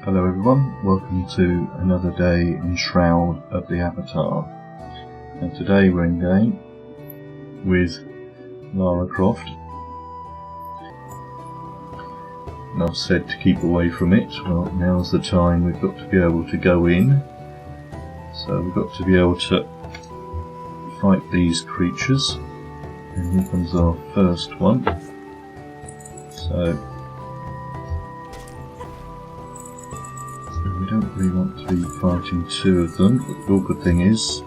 Hello everyone, welcome to another day in Shroud of the Avatar. And today we're in game with Lara Croft. And I've said to keep away from it. Well, now's the time. We've got to be able to go in. So we've got to be able to fight these creatures. And here comes our first one. So we don't really want to be fighting two of them, but the awkward thing is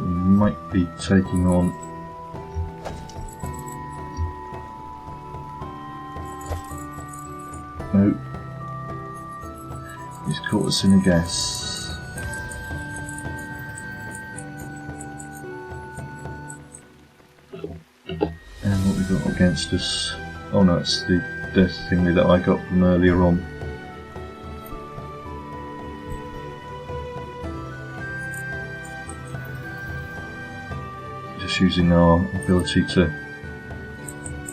we might be taking on no, he's caught us in a gas. And what we got against us? Oh no, it's the death thingy that I got from earlier on. Using our ability to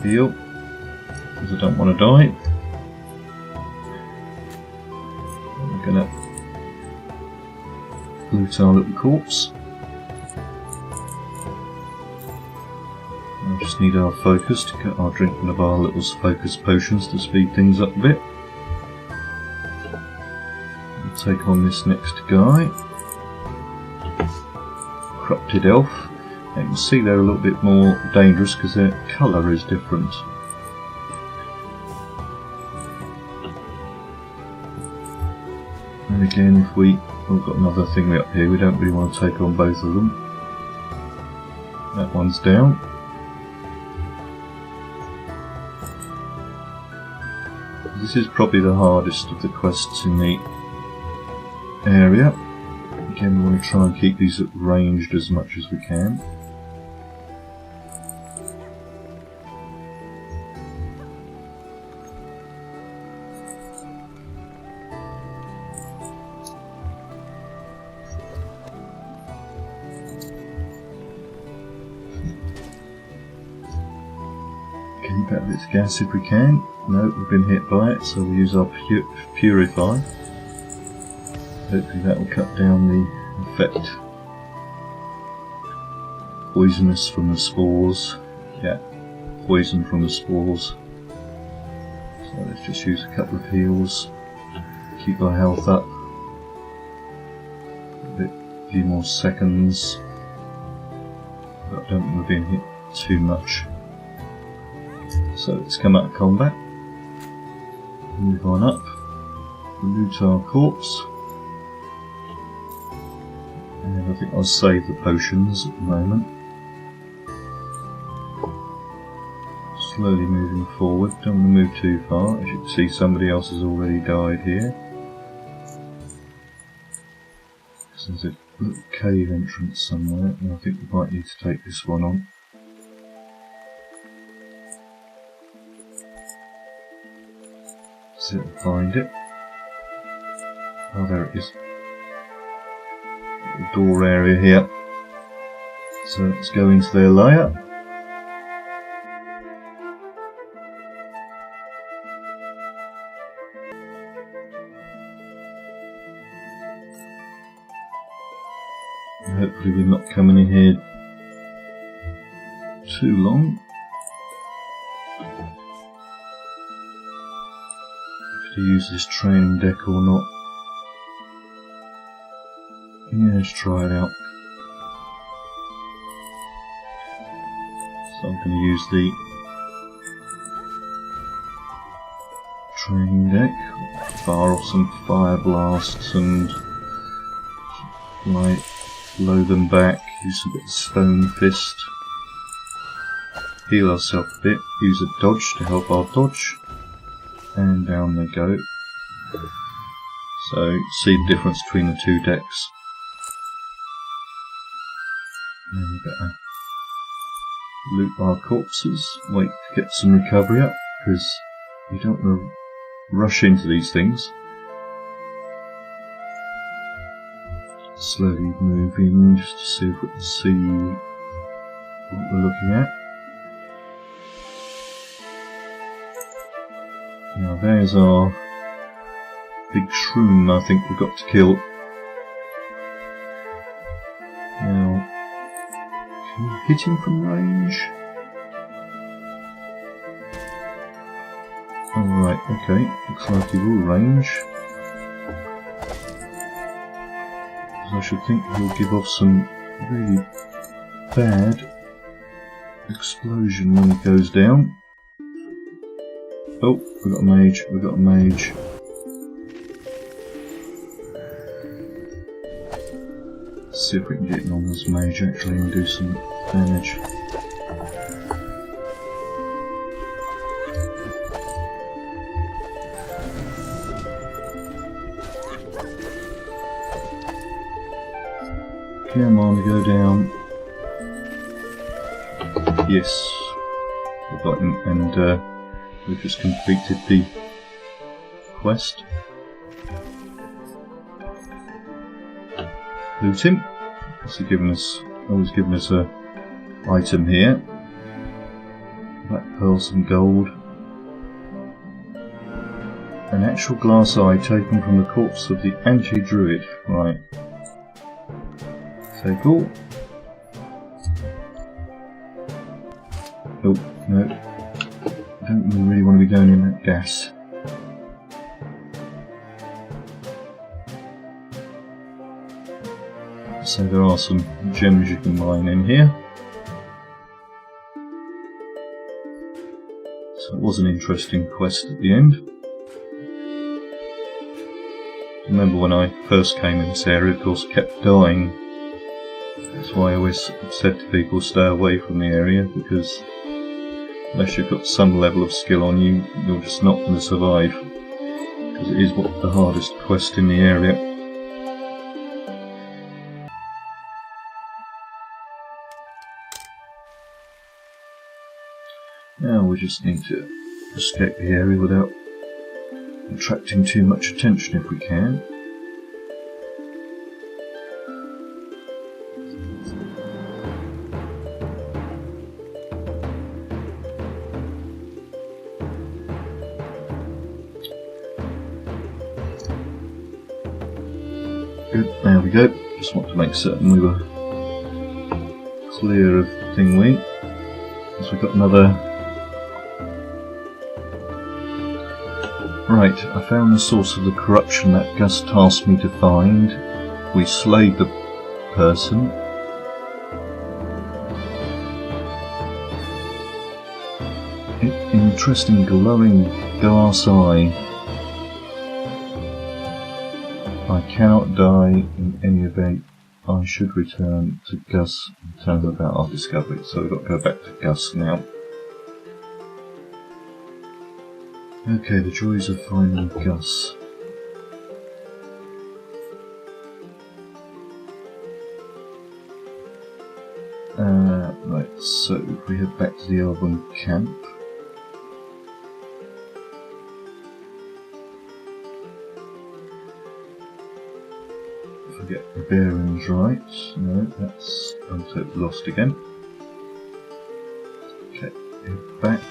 heal, because I don't want to die. We're going to loot our little corpse. I just need our focus to get our drink one of our little focus potions to speed things up a bit. We'll take on this next guy. Corrupted elf. You can see they're a little bit more dangerous because their colour is different. And again, if we've got another thing up here, we don't really want to take on both of them. That one's down. This is probably the hardest of the quests in the area. Again, we want to try and keep these at ranged as much as we can. Keep out of this gas if we can. No, we've been hit by it, so we'll use our purify. Hopefully that will cut down the effect. Poisonous from the spores. Yeah, poison from the spores. So let's just use a couple of heals. Keep our health up. A few more seconds. But I don't think we're being hit too much. So let's come out of combat. Move on up. Loot our corpse. And I think I'll save the potions at the moment. Slowly moving forward, don't want to move too far. As you can see, somebody else has already died here. So there's a little cave entrance somewhere, and I think we might need to take this one on. See if I can find it. Oh, there it is. Door area here. So let's go into their lair. And hopefully we're not coming in here too long. To use this training deck or not. Yeah, let's try it out. So I'm going to use the training deck, fire off some fire blasts and like blow them back, use a bit of stone fist, heal ourselves a bit, use a dodge to help our dodge, and down they go. So see the difference between the two decks. And then we better loot our corpses, wait to get some recovery up, because you don't want to rush into these things. Slowly moving just to see if we can see what we're looking at. Now there's our big shroom I think we've got to kill. Now, can you hit him from range? Alright, okay, looks like he will range. I should think he'll give off some really bad explosion when he goes down. Oh, we've got a mage, we've got a mage. Let's see if we can get in on this mage actually and do some damage. Come on, go down. Yes, we've got him, and we've just completed the quest. Loot him. What's he giving us? Oh, he's giving us a item here. Black pearls and gold. An actual glass eye taken from the corpse of the anti-druid. Right. So cool. Oh, no. I don't really want to be going in that gas. So there are some gems you can mine in here. So it was an interesting quest at the end. Remember when I first came in this area, of course, I kept dying. That's why I always said to people stay away from the area, because unless you've got some level of skill on you, you're just not going to survive. Because it is the hardest quest in the area. Now we just need to escape the area without attracting too much attention if we can. Good, there we go. Just want to make certain we were clear of Thingwing. So we've got another. Right, I found the source of the corruption that Gus tasked me to find. We slayed the person. Interesting glowing glass eye. I cannot die in any event. I should return to Gus and tell him about our discovery. So we've got to go back to Gus now. Okay, the joys of finding Gus. Right, so if we head back to the Elven camp. If we get the bearings right. No, that's lost again. Okay, head back.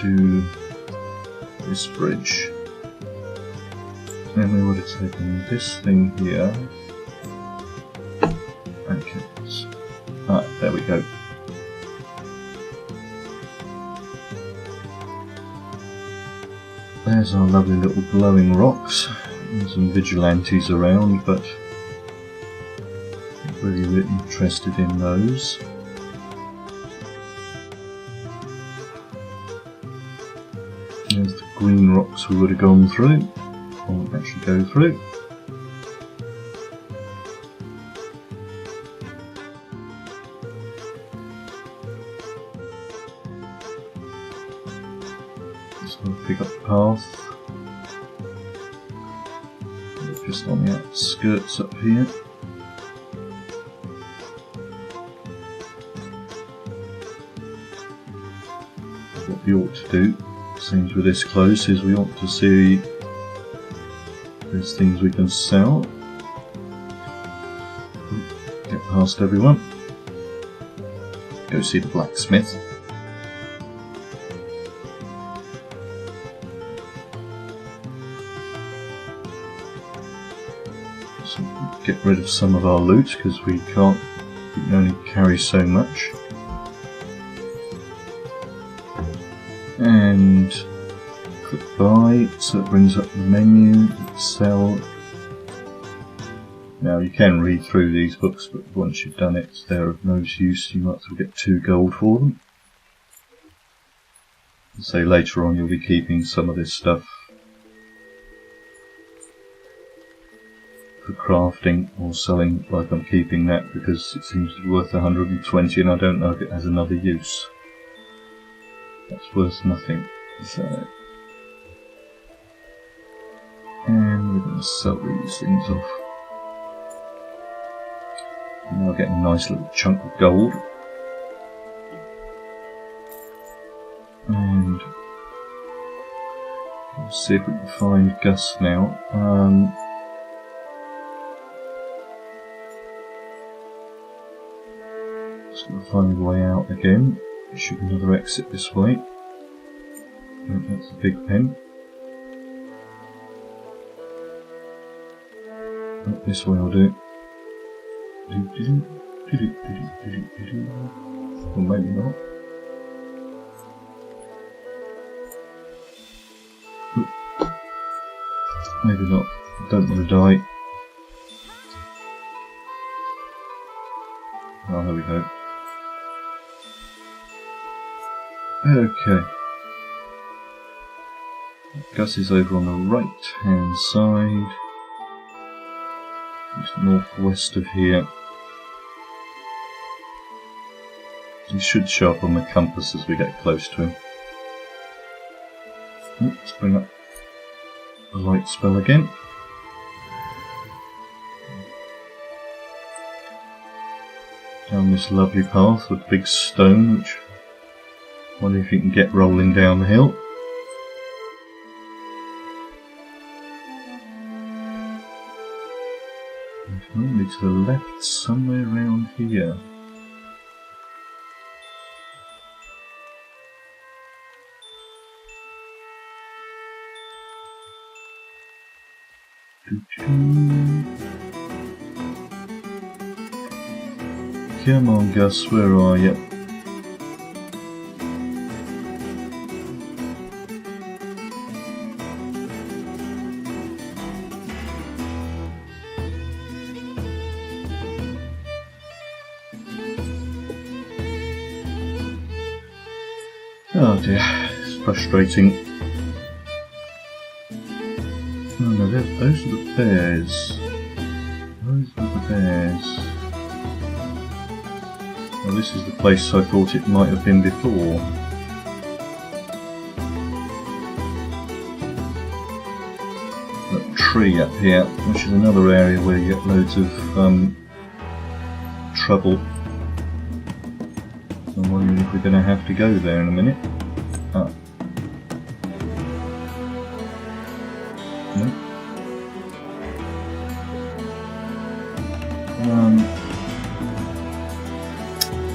To this bridge. Then we would have taken this thing here. Okay. Ah, there we go. There's our lovely little glowing rocks. There's some vigilantes around, but not really interested in those. There's the green rocks we would have gone through, or actually go through. So we'll pick up the path. We're just on the outskirts up here. What we ought to do, seems we're this close, is we ought to see if there's things we can sell. Get past everyone. Go see the blacksmith. get rid of some of our loot because we can only carry so much. And click buy, so it brings up the menu, sell. Now you can read through these books, but once you've done it, they're of no use. You might as well get 2 gold for them. Say later on you'll be keeping some of this stuff for crafting or selling, like I'm keeping that because it seems to be worth 120 and I don't know if it has another use. That's worth nothing. So, and we're going to sell these things off. And I'll get a nice little chunk of gold. And let's see if we can find Gus now. Just going to find a way out again. There should be another exit this way. Oh, that's a big pen. Oh, this way I'll do. Or maybe not. Maybe not. I don't want to die. Oh, there we go. Okay. Gus is over on the right hand side. Just northwest of here. He should show up on the compass as we get close to him. Let's bring up the light spell again. Down this lovely path with big stone, which I wonder if you can get rolling down the hill. And normally to the left, somewhere around here. Come on, Gus, where are you? Oh dear, it's frustrating. Oh no, those are the bears. Those are the bears. Well, this is the place I thought it might have been before. That tree up here, which is another area where you get loads of trouble. I'm wondering if we're going to have to go there in a minute. Ah. No.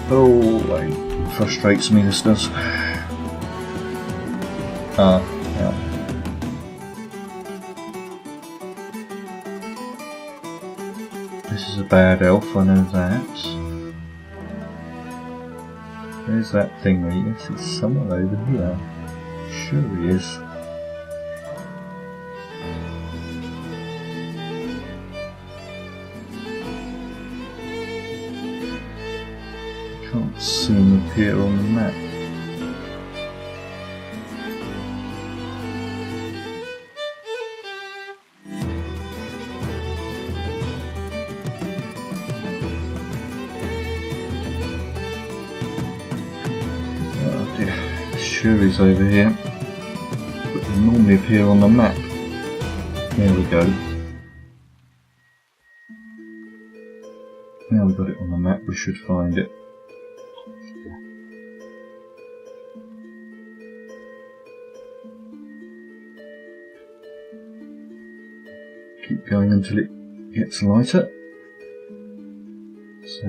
Oh, it frustrates me, this does. Ah, yeah. This is a bad elf, I know that. Where's that thingy? Yes, it's somewhere over here. Sure he is. Can't see him appear on the map. Oh dear, sure he's over here. But they normally appear on the map. There we go. Now we've got it on the map, we should find it. Keep going until it gets lighter. So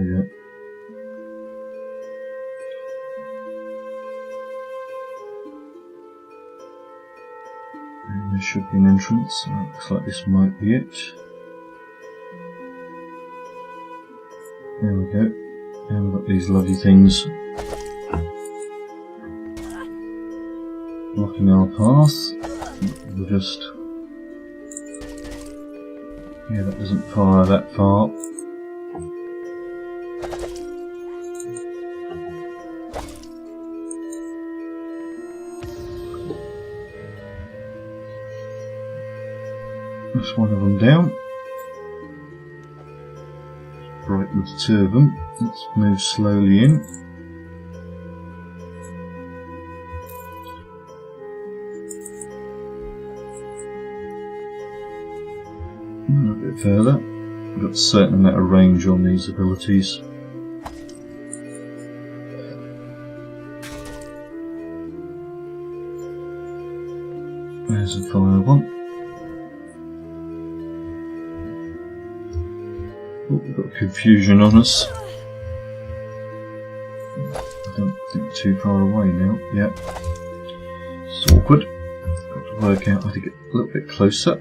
and there should be an entrance. Looks like this might be it. we go. And we've got these lovely things blocking our path. We'll just... yeah, that doesn't fire that far. That's one of them down. Right with the two of them. Let's move slowly in. A bit further. We've got a certain amount of range on these abilities. There's a fire one. Oh, we've got confusion on us. I don't think too far away now. Yeah. It's awkward. Got to work out how to get a little bit closer.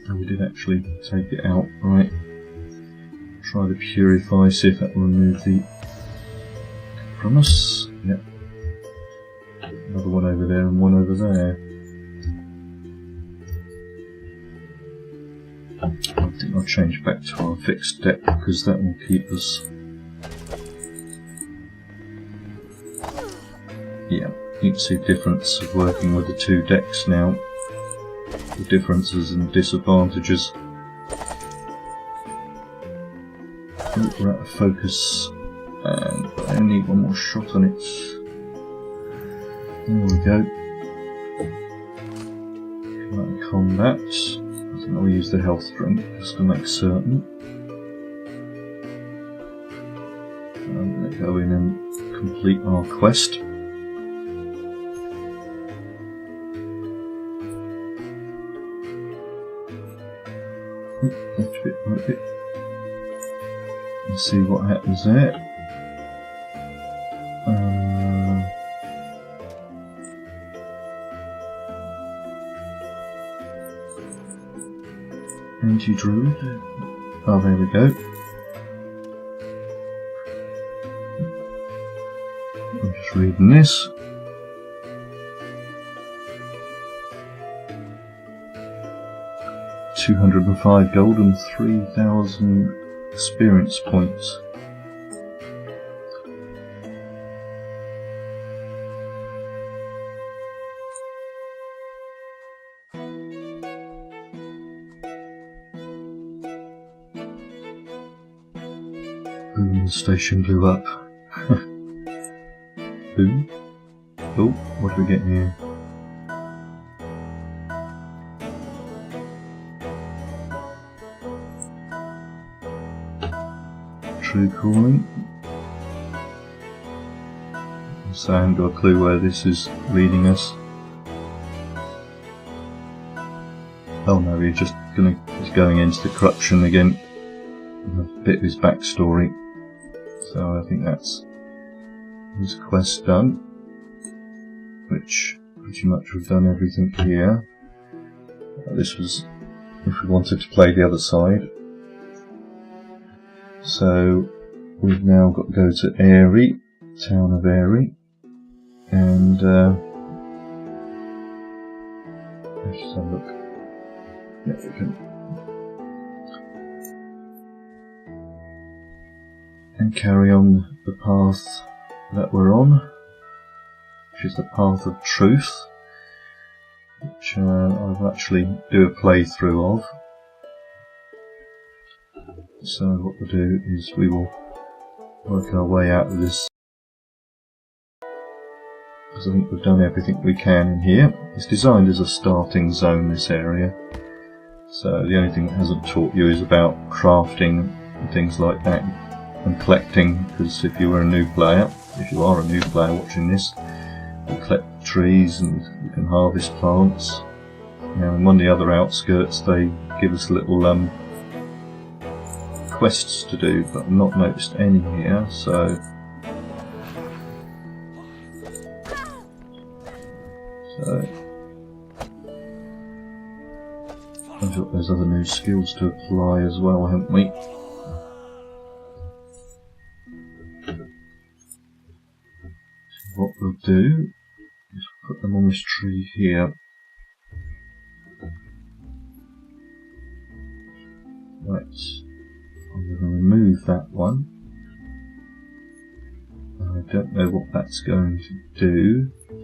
And we did actually take it out. Right. Try the purify, see if that will remove the from us. Yep. Another one over there and one over there. I think I'll change back to our fixed deck because that will keep us. Yeah, you can see the difference of working with the two decks now. The differences and disadvantages. Oh, we're out of focus and I need one more shot on it. There we go. Come out of combat. I think I'll use the health drink just to make certain. I'm going to go in and complete our quest. Left bit, right bit. And see what happens there. Druid. Oh, there we go. I'm just reading this. $205 gold and 3,000 experience points. The station blew up. Who? Oh, what do we get here? True calling. So I haven't got a clue where this is leading us. Oh no, he's going into the corruption again. A bit of his backstory. So I think that's his quest done, which pretty much we've done everything here. This was if we wanted to play the other side. So we've now got to go to Aerie, town of Aerie, and let's just have a look. Yeah, we can. And carry on the path that we're on, which is the path of truth, which I'll actually do a playthrough of. So what we'll do is we will work our way out of this, because I think we've done everything we can in here. It's designed as a starting zone, this area, so the only thing it hasn't taught you is about crafting and things like that. And collecting, because if you are a new player watching this, you collect trees and you can harvest plants. Now in one of the other outskirts they give us little quests to do, but I've not noticed any here, so I've got those other new skills to apply as well, haven't we? what we'll do is put them on this tree here. Right, I'm going to remove that one. I don't know what that's going to do. I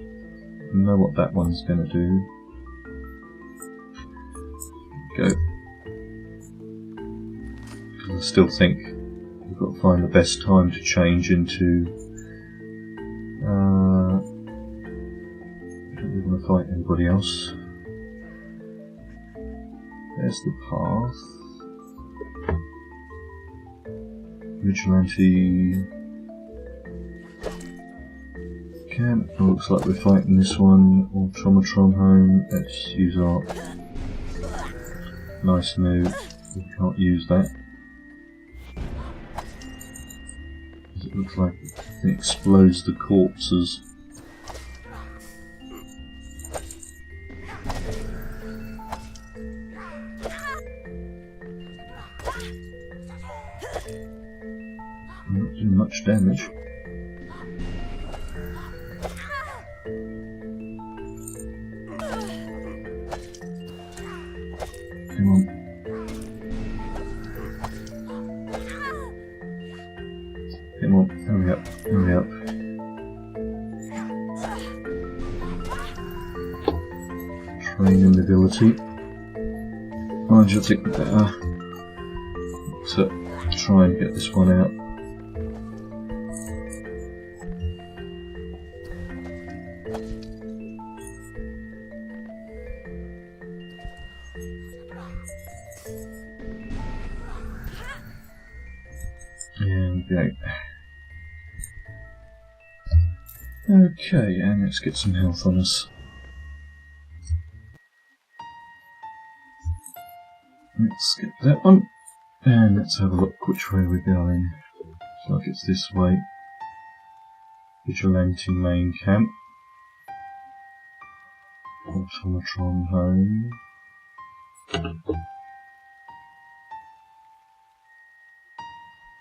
know what that one's going to do. Go. I still think we've got to find the best time to change into. I don't really want to fight anybody else. There's the path. Vigilante camp. Looks like we're fighting this one. Automatron home. Let's use our nice new. We can't use that. It looks like it explodes the corpses. Not doing much damage. Come on. Come on, hurry up, hurry up. Training ability. Mind you, I think better to try and get this one out. There we go. Okay, and let's get some health on us. Let's get that one, and let's have a look which way we're going. Looks like it's this way. Vigilante main camp. Automatron home.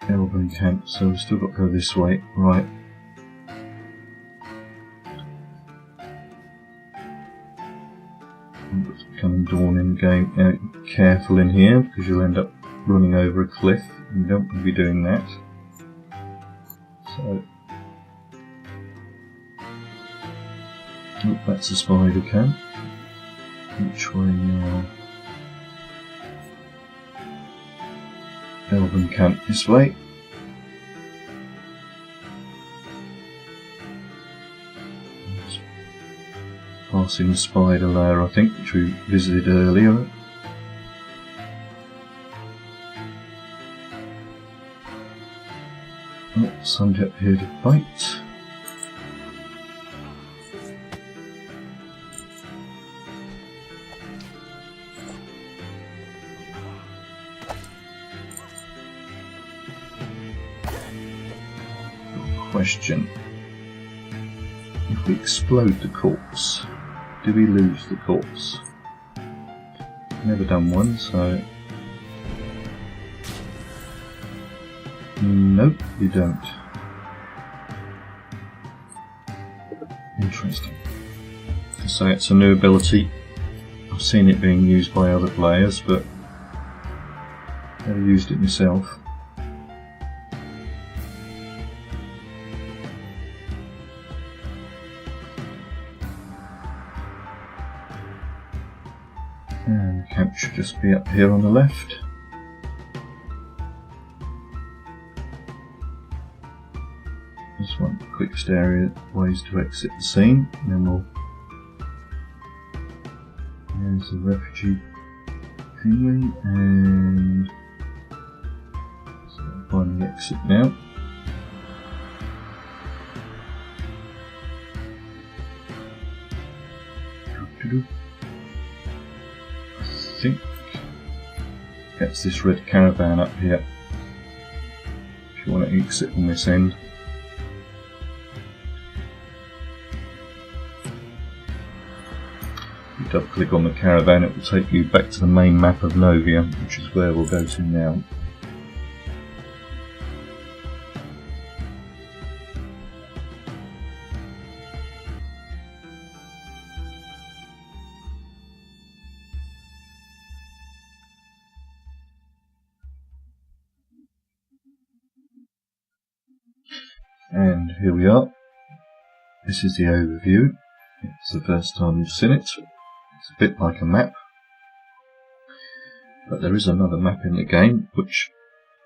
Elven camp, so we've still got to go this way. Right. It's becoming dawn in the game. Now, careful in here because you'll end up running over a cliff. You don't want to be doing that. So, oh, that's a spider camp. Which way now? Elven camp this way. Passing the spider lair, I think, which we visited earlier. Oh, somebody up here to fight. Question. If we explode the corpse, do we lose the corpse? Never done one, so... Nope, you don't. Interesting. So it's a new ability. I've seen it being used by other players, but never used it myself. And the camp should just be up here on the left. Just one quickest area ways to exit the scene, and then we'll. There's the refugee thingy, and so I'll find the exit now. I think that's this red caravan up here. If you want to exit on this end. If you double click on the caravan, it will take you back to the main map of Novia, which is where we'll go to now. And here we are. This is the overview. It's the first time you've seen it. It's a bit like a map. But there is another map in the game which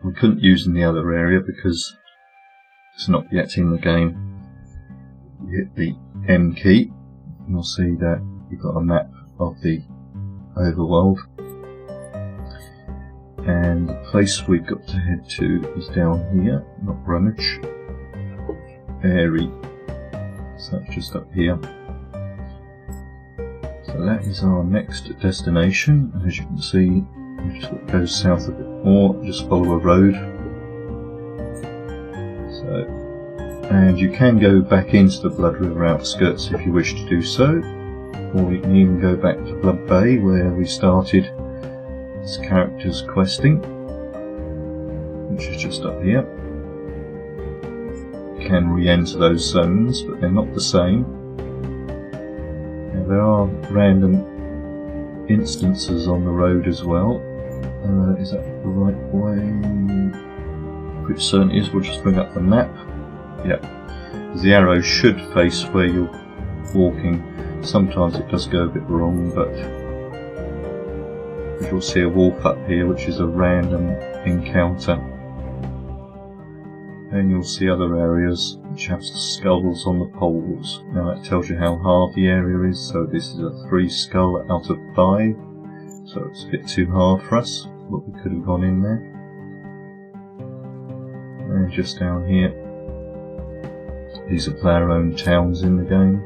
we couldn't use in the other area because it's not yet in the game. You hit the M key and you'll see that you've got a map of the overworld. And the place we've got to head to is down here, not Rummage, Aerie. So that's just up here. So that is our next destination. As you can see, it goes south a bit more, just follow a road. So, and you can go back into the Blood River outskirts if you wish to do so, or you can even go back to Blood Bay where we started this character's questing, which is just up here. You can re-enter those zones, but they're not the same. Now, there are random instances on the road as well. Is that the right way? Which certainly is. We'll just bring up the map. Yep. The arrow should face where you're walking. Sometimes it does go a bit wrong, but you'll see a wolf up here, which is a random encounter. And you'll see other areas which have skulls on the poles. Now that tells you how hard the area is. So this is a 3 skull out of 5. So it's a bit too hard for us, but we could have gone in there. And just down here, these are player-owned towns in the game.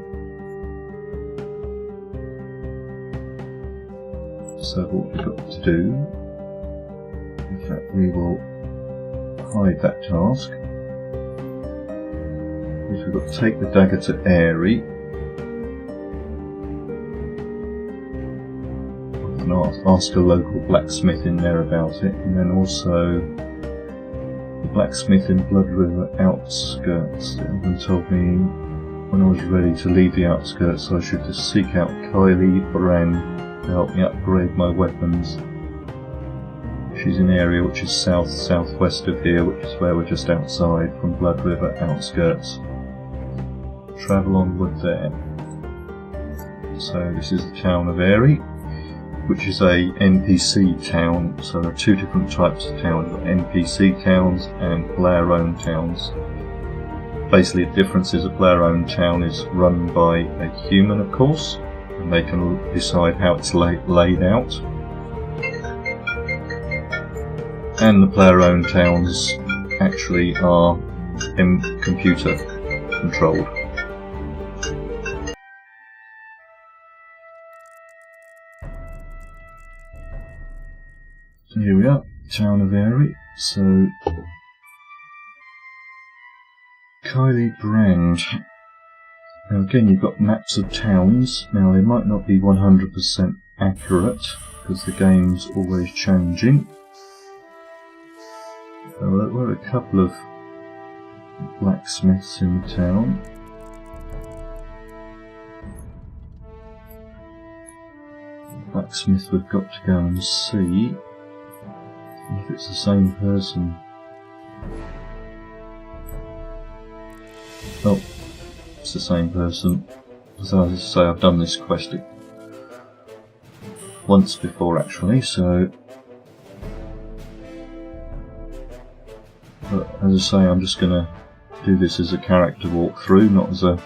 So what we've got to do, in fact we will hide that task, is we've got to take the dagger to Aerie. Ask a local blacksmith in there about it, and then also the blacksmith in Blood River outskirts. Everyone told me when I was ready to leave the outskirts I should just seek out Kylie Brand to help me upgrade my weapons. She's in an area which is southwest of here, which is where we're just outside from Blood River outskirts. Travel onward there. So this is the town of Aerie, which is a NPC town. So there are 2 different types of towns, NPC towns and player-owned towns. Basically the difference is a player-owned town is run by a human, of course, and they can decide how it's laid out. And the player-owned towns actually are computer controlled. So here we are, town of Aerie. So Kylie Brand. Now again, you've got maps of towns. Now they might not be 100% accurate because the game's always changing. So there were a couple of blacksmiths in the town. The blacksmith we've got to go and see if it's the same person. Oh, it's the same person. As I say, I've done this quest once before actually, so but as I say, I'm just going to do this as a character walkthrough, not as a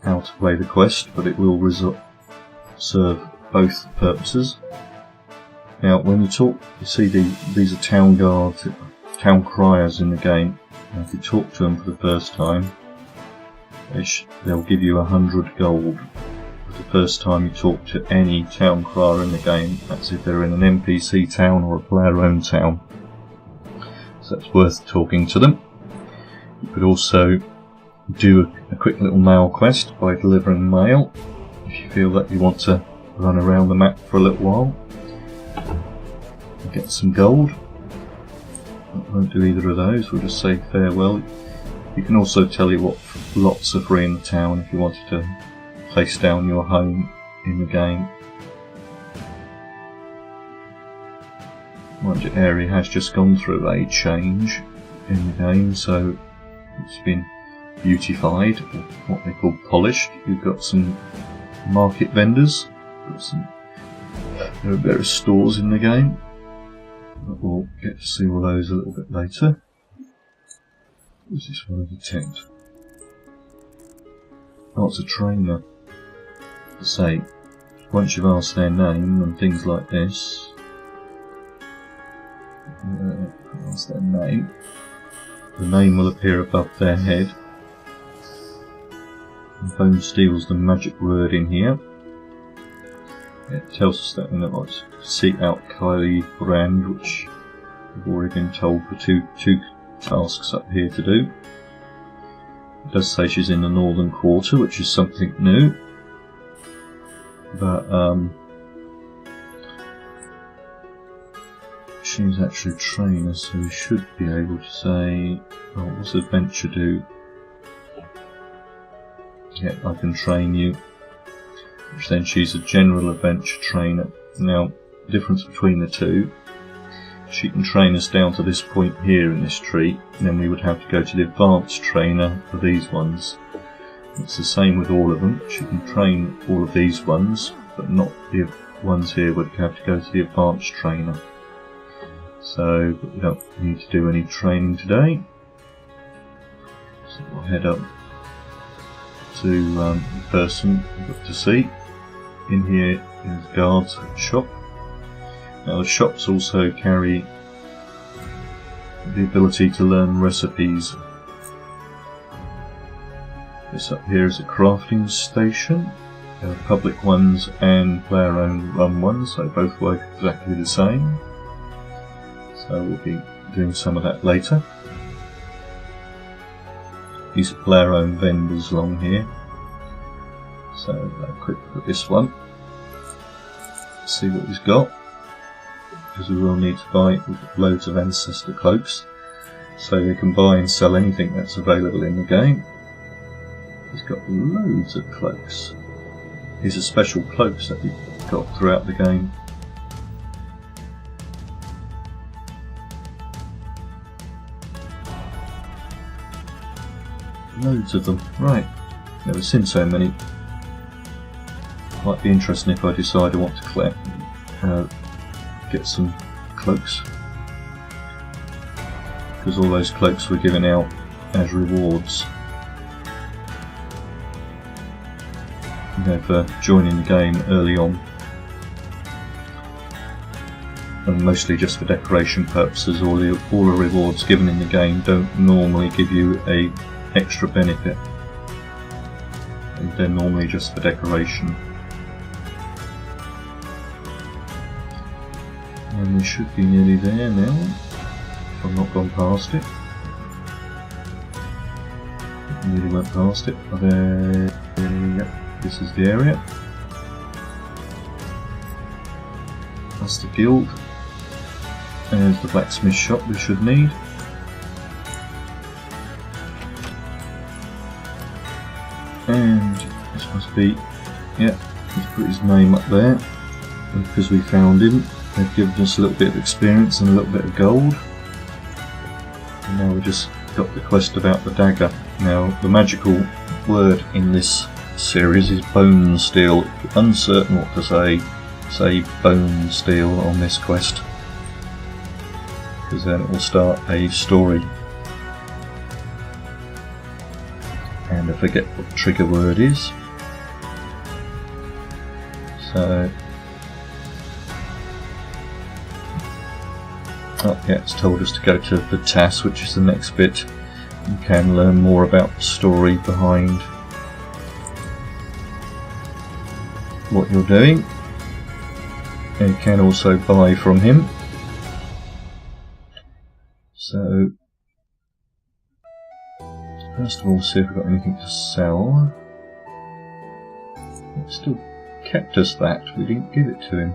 how to play the quest, but it will serve both purposes. Now when you talk, you see these are town guards, town criers in the game. Now, if you talk to them for the first time, they'll give you 100 gold. For the first time you talk to any town crier in the game, that's if they're in an NPC town or a player-owned town. So that's worth talking to them. You could also do a quick little mail quest by delivering mail, if you feel that you want to run around the map for a little while. Get some gold. I won't do either of those, we'll just say farewell. You can also tell you what lots are free in the town if you wanted to place down your home in the game. Mind you, Aerie has just gone through a change in the game, so it's been beautified, or what they call polished. You've got some market vendors, there are various stores in the game, but we'll get to see all those a little bit later. Is this one of the tent? Oh, it's a trainer. To say, once you've asked their name and things like this, ask their name, the name will appear above their head. And Bone Steel's the magic word in here. It tells us that we know to seek out Kylie Brand, which we've already been told for two tasks up here to do. It does say she's in the northern quarter, which is something new. But she's actually a trainer, so we should be able to say, oh, what's adventure do? Yeah, I can train you. Which then she's a general adventure trainer. Now, the difference between the two, she can train us down to this point here in this tree, and then we would have to go to the advanced trainer for these ones. It's the same with all of them. She can train all of these ones, but not the ones here would have to go to the advanced trainer. So we don't need to do any training today. So we'll head up to the person we've got to see. In here is guards shop. Now the shops also carry the ability to learn recipes. This up here is a crafting station. There are public ones and player owned run ones, so both work exactly the same. So we'll be doing some of that later. These are player owned vendors along here. So a quick look at this one. Let's see what he's got. Because we will need to buy loads of ancestor cloaks. So you can buy and sell anything that's available in the game. He's got loads of cloaks. These are special cloaks that you've got throughout the game. Loads of them. Right. Never seen so many. Might be interesting if I decide I want to collect, get some cloaks. Because all those cloaks were given out as rewards. You know, for joining the game early on. And mostly just for decoration purposes. All the rewards given in the game don't normally give you a extra benefit. They're normally just for decoration. And we should be nearly there now, if I've not gone past it. Nearly went past it. Yep, this is the area. That's the guild. There's the blacksmith shop we should need. And this must be, yeah, he's put his name up there. And because we found him, they've given us a little bit of experience and a little bit of gold. And now we've just got the quest about the dagger. Now, the magical word in this series is bone steel. If you're uncertain what to say bone steel on this quest. Because then it will start a story. And I forget what the trigger word is. So, oh yeah, it's told us to go to the TAS, which is the next bit. You can learn more about the story behind what you're doing. And you can also buy from him. So, first of all, see if we've got anything to sell. It still kept us that, we didn't give it to him.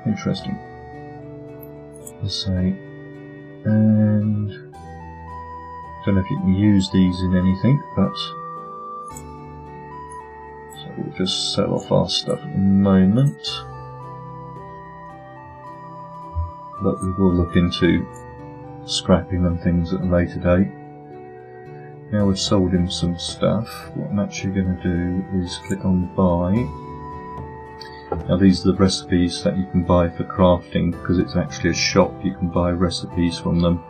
Interesting. Let's say, and don't know if you can use these in anything, but so we'll just sell off our stuff at the moment. But we will look into scrapping and things at a later date. Now we've sold him some stuff, what I'm actually going to do is click on buy. Now these are the recipes that you can buy for crafting, because it's actually a shop. You can buy recipes from them,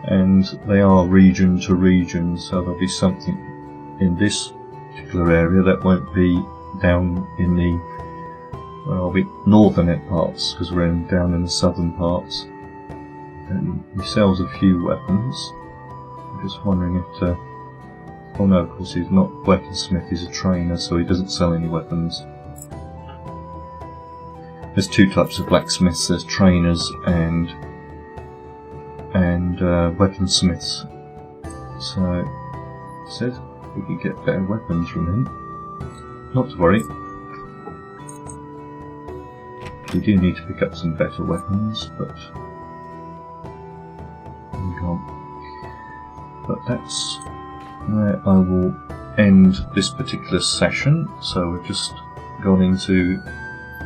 and they are region to region, so there'll be something in this particular area that won't be down in the northern parts, because we're down in the southern parts. And he sells a few weapons. I'm just wondering if oh no, of course he's not a weaponsmith, he's a trainer, so he doesn't sell any weapons. There's two types of blacksmiths, there's trainers and weaponsmiths. So, it said we could get better weapons from him. Not to worry. We do need to pick up some better weapons, but we can't. But that's where I will end this particular session. So we've just gone into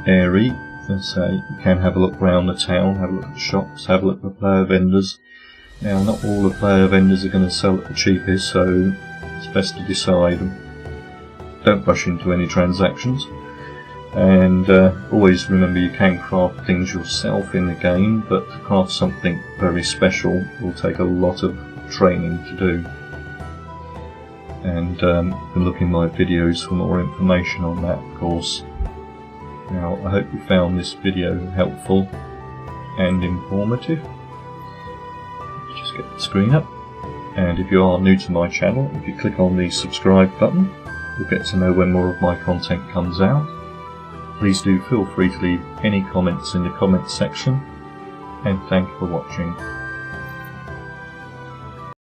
Aerie. Let's say you can have a look around the town, have a look at the shops, have a look at the player vendors. Now, not all the player vendors are going to sell at the cheapest, so it's best to decide. Don't rush into any transactions. And always remember, you can craft things yourself in the game, but to craft something very special will take a lot of training to do. And you can look in my videos for more information on that, of course. Now, I hope you found this video helpful and informative. Let's just get the screen up. And if you are new to my channel, if you click on the subscribe button, you'll get to know when more of my content comes out. Please do feel free to leave any comments in the comments section, and thank you for watching.